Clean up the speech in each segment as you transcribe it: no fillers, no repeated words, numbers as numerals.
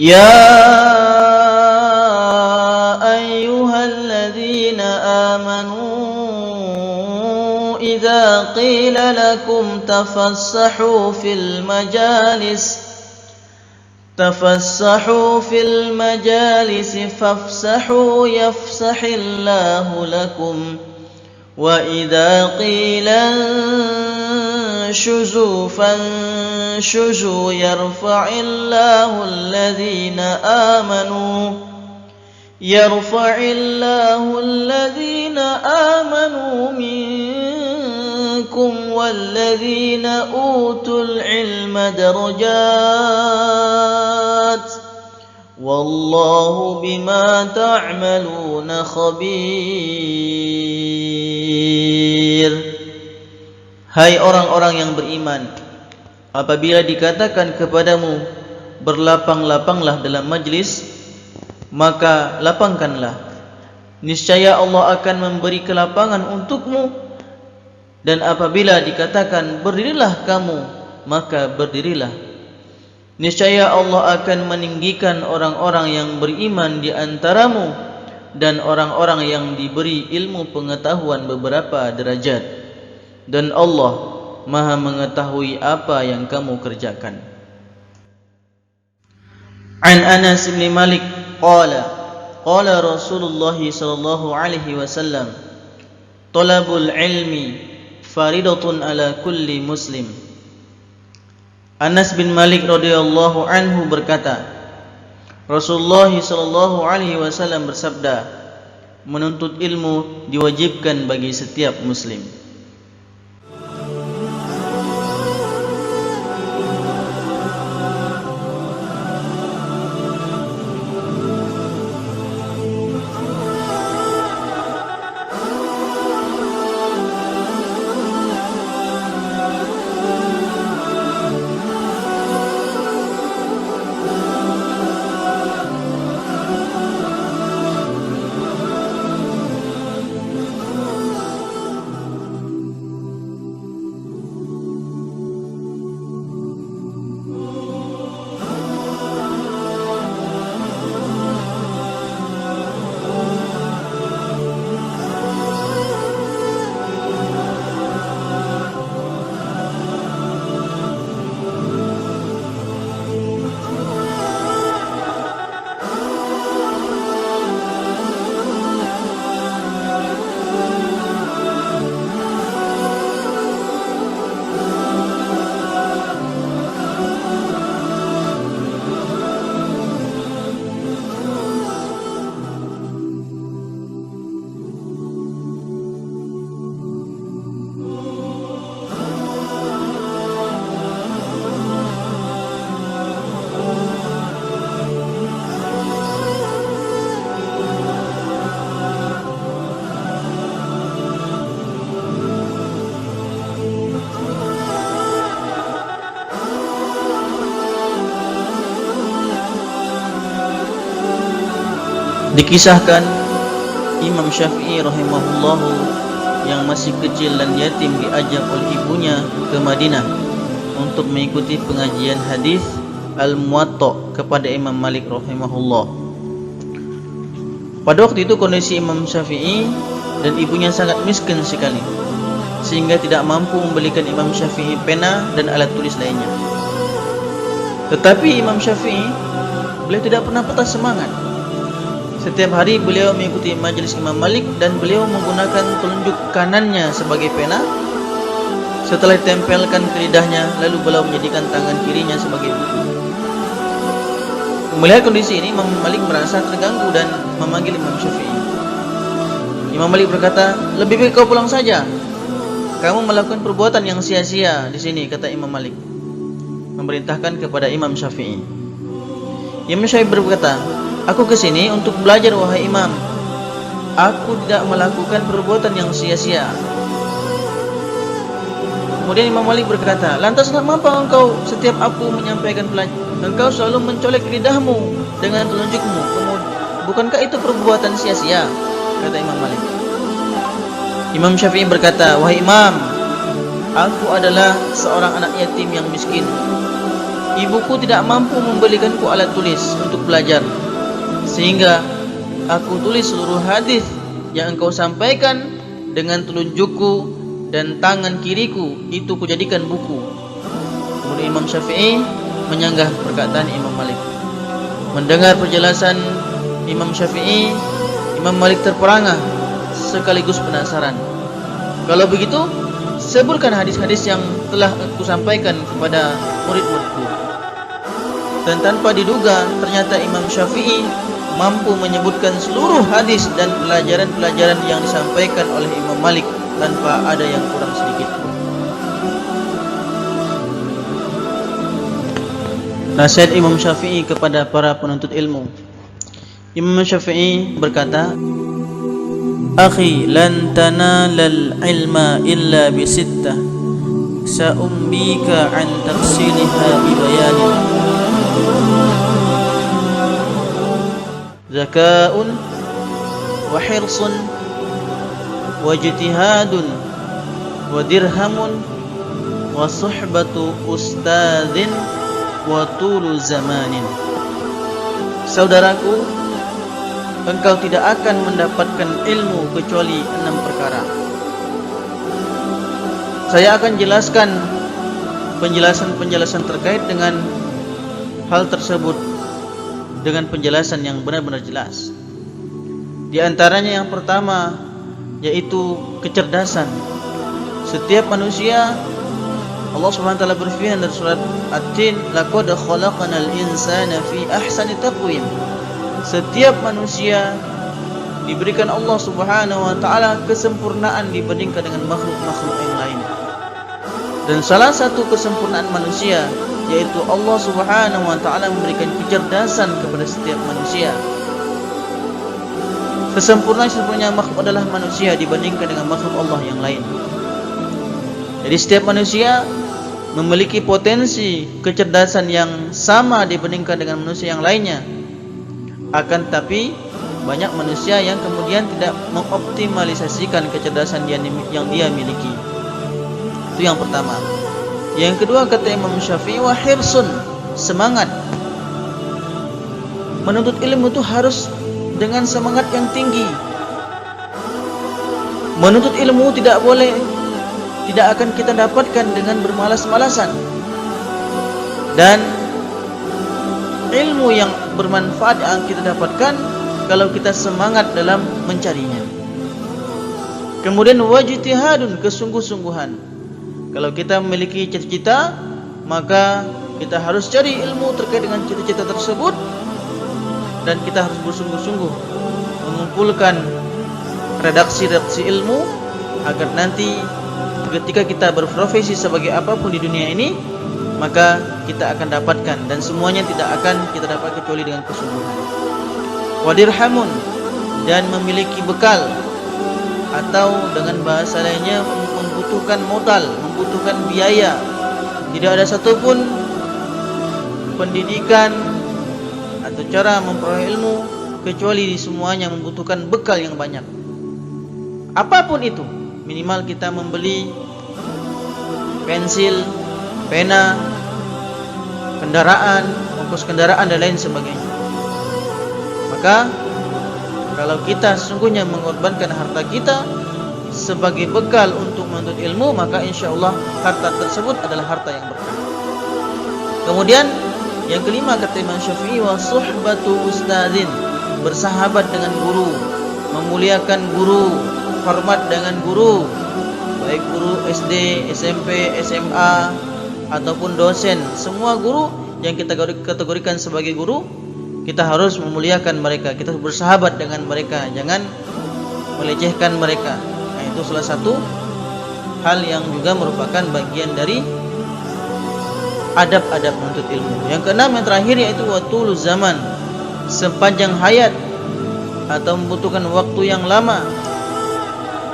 يا أيها الذين آمنوا إذا قيل لكم تفسحوا في المجالس فافسحوا يفسح الله لكم وإذا قيل انشزوا فانشزوا يرفع الله الذين آمنوا منكم والذين أوتوا العلم درجات والله بما تعملون خبير. Hai orang-orang yang beriman, apabila dikatakan kepadamu berlapang-lapanglah dalam majlis, maka lapangkanlah. Niscaya Allah akan memberi kelapangan untukmu. Dan apabila dikatakan berdirilah kamu, maka berdirilah. Niscaya Allah akan meninggikan orang-orang yang beriman di antaramu dan orang-orang yang diberi ilmu pengetahuan beberapa derajat. Dan Allah Maha mengetahui apa yang kamu kerjakan. An Anas bin Malik qala Rasulullah sallallahu alaihi wasallam talabul ilmi faridatun ala kulli muslim. Anas bin Malik radhiyallahu anhu berkata, Rasulullah sallallahu alaihi wasallam bersabda, menuntut ilmu diwajibkan bagi setiap muslim. Dikisahkan Imam Syafi'i rahimahullahu yang masih kecil dan yatim diajak oleh ibunya ke Madinah untuk mengikuti pengajian hadis Al-Muwatta kepada Imam Malik rahimahullah. Pada waktu itu kondisi Imam Syafi'i dan ibunya sangat miskin sekali, sehingga tidak mampu membelikan Imam Syafi'i pena dan alat tulis lainnya. Tetapi Imam Syafi'i, beliau tidak pernah patah semangat. Setiap hari beliau mengikuti majelis Imam Malik dan beliau menggunakan telunjuk kanannya sebagai pena. Setelah ditempelkan ke lidahnya, lalu beliau menjadikan tangan kirinya sebagai buku. Melihat kondisi ini, Imam Malik merasa terganggu dan memanggil Imam Syafi'i. Imam Malik berkata, lebih baik kau pulang saja. Kamu melakukan perbuatan yang sia-sia di sini, kata Imam Malik, memerintahkan kepada Imam Syafi'i. Imam Syafi'i berkata, aku ke sini untuk belajar wahai Imam. Aku tidak melakukan perbuatan yang sia-sia. Kemudian Imam Malik berkata, lantas mengapa engkau setiap aku menyampaikan pelajaran, engkau selalu mencolek lidahmu dengan telunjukmu? Bukankah itu perbuatan sia-sia? Kata Imam Malik. Imam Syafi'i berkata, wahai Imam, aku adalah seorang anak yatim yang miskin. ibuku tidak mampu membelikanku alat tulis untuk belajar, sehingga aku tulis seluruh hadis yang engkau sampaikan dengan telunjukku dan tangan kiriku, itu kujadikan buku. Kemudian Imam Syafi'i menyanggah perkataan Imam Malik. Mendengar penjelasan Imam Syafi'i, Imam Malik terperangah sekaligus penasaran. Kalau begitu, sebutkan hadis-hadis yang telah aku sampaikan kepada murid-muridku. Dan tanpa diduga, ternyata Imam Syafi'i mampu menyebutkan seluruh hadis dan pelajaran-pelajaran yang disampaikan oleh Imam Malik tanpa ada yang kurang sedikit. Nasihat Imam Syafi'i kepada para penuntut ilmu. Imam Syafi'i berkata, "Akhi, lan tanalal ilma illa bisittah, sa'umbika an tafsiliha bibayanin. Zaka'un wa hirsun wa ijtihadun wa dirhamun wa suhbatu ustadhin wa tulu zamanin." Saudaraku, engkau tidak akan mendapatkan ilmu kecuali 6 perkara. Saya akan jelaskan penjelasan-penjelasan terkait dengan hal tersebut dengan penjelasan yang benar-benar jelas. Di antaranya yang pertama yaitu kecerdasan. Setiap manusia, Allah Subhanahu wa taala berfirman dalam surat At-Tin, "Laqad khalaqnal insana fi ahsani taqwim." Setiap manusia diberikan Allah Subhanahu wa taala kesempurnaan dibandingkan dengan makhluk-makhluk yang lain. Dan salah satu kesempurnaan manusia yaitu Allah Subhanahu wa taala memberikan kecerdasan kepada setiap manusia. Sesempurna-sempurnanya makhluk adalah manusia dibandingkan dengan makhluk Allah yang lain. Jadi setiap manusia memiliki potensi kecerdasan yang sama dibandingkan dengan manusia yang lainnya. Akan tapi banyak manusia yang kemudian tidak mengoptimalisasikan kecerdasan yang dia miliki. Itu yang pertama. Yang kedua, kata Imam Syafi'i, wa hirsun, semangat. Menuntut ilmu itu harus dengan semangat yang tinggi. Menuntut ilmu tidak akan kita dapatkan dengan bermalas-malasan. Dan ilmu yang bermanfaat yang kita dapatkan kalau kita semangat dalam mencarinya. Kemudian wajtihadun, kesungguh-sungguhan. Kalau kita memiliki cita-cita, maka kita harus cari ilmu terkait dengan cita-cita tersebut, dan kita harus bersungguh-sungguh mengumpulkan redaksi-redaksi ilmu agar nanti ketika kita berprofesi sebagai apapun di dunia ini, maka kita akan dapatkan, dan semuanya tidak akan kita dapat kecuali dengan kesungguhan. Wadirhamun, dan memiliki bekal, atau dengan bahasa lainnya membutuhkan modal, membutuhkan biaya. Tidak ada satupun pendidikan atau cara memperoleh ilmu kecuali semuanya membutuhkan bekal yang banyak. Apapun itu, minimal kita membeli pensil, pena, kendaraan, ongkos kendaraan dan lain sebagainya. Maka kalau kita sesungguhnya mengorbankan harta kita sebagai bekal untuk menuntut ilmu, maka insyaAllah harta tersebut adalah harta yang berkah. Kemudian yang kelima, kata Imam Syafi'i, wa suhbatu ustadzin, bersahabat dengan guru, memuliakan guru, hormat dengan guru, baik guru SD, SMP, SMA ataupun dosen. Semua guru yang kita kategorikan sebagai guru, kita harus memuliakan mereka, kita harus bersahabat dengan mereka, jangan melecehkan mereka. Nah, itu salah satu hal yang juga merupakan bagian dari adab-adab menuntut ilmu. Yang keenam, yang terakhir, yaitu watulu zaman, sepanjang hayat atau membutuhkan waktu yang lama.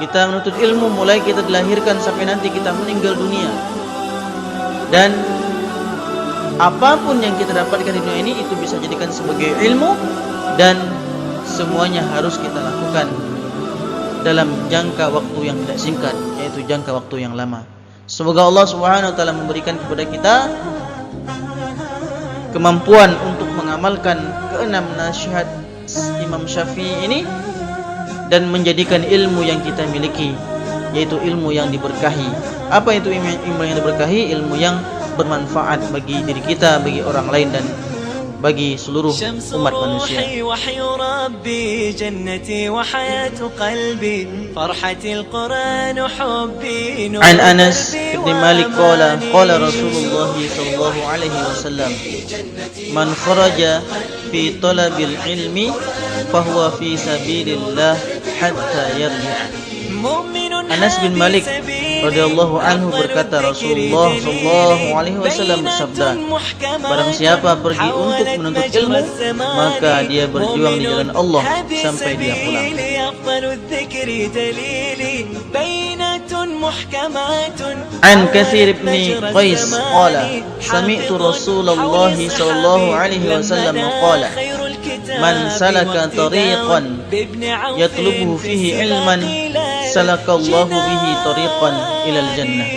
Kita menuntut ilmu mulai kita dilahirkan sampai nanti kita meninggal dunia. Dan apapun yang kita dapatkan di dunia ini itu bisa jadikan sebagai ilmu, dan semuanya harus kita lakukan dalam jangka waktu yang tidak singkat, yaitu jangka waktu yang lama. Semoga Allah Subhanahu wa taala memberikan kepada kita kemampuan untuk mengamalkan keenam nasihat Imam Syafi'i ini dan menjadikan ilmu yang kita miliki, yaitu ilmu yang diberkahi. Apa itu ilmu yang diberkahi? Ilmu yang bermanfaat bagi diri kita, bagi orang lain, dan bagi seluruh umat manusia. An Anas bin Malik qala qala Rasulullah sallallahu alaihi wasallam, man kharaja fi talabil ilmi fahuwa fi sabilillah hatta yarji'a. Anas bin Malik radhiyallahu anhu berkata, Rasulullah sallallahu alaihi wasallam bersabda, barang siapa pergi untuk menuntut ilmu, maka dia berjuang di jalan Allah sampai dia pulang. An Katsir bin Qais qala sami'tu Rasulullah sallallahu alaihi wasallam qala, man salaka tariqan yatlubuhu fihi ilman salakallahu bihi tariqan ilal jannah.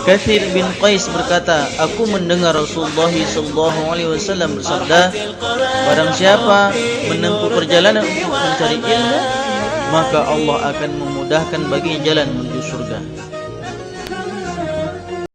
Katsir bin Qais berkata, aku mendengar Rasulullah sallallahu alaihi wasallam bersabda, barang siapa menempuh perjalanan untuk mencari ilmu, maka Allah akan memudahkan bagi jalan menuju surga.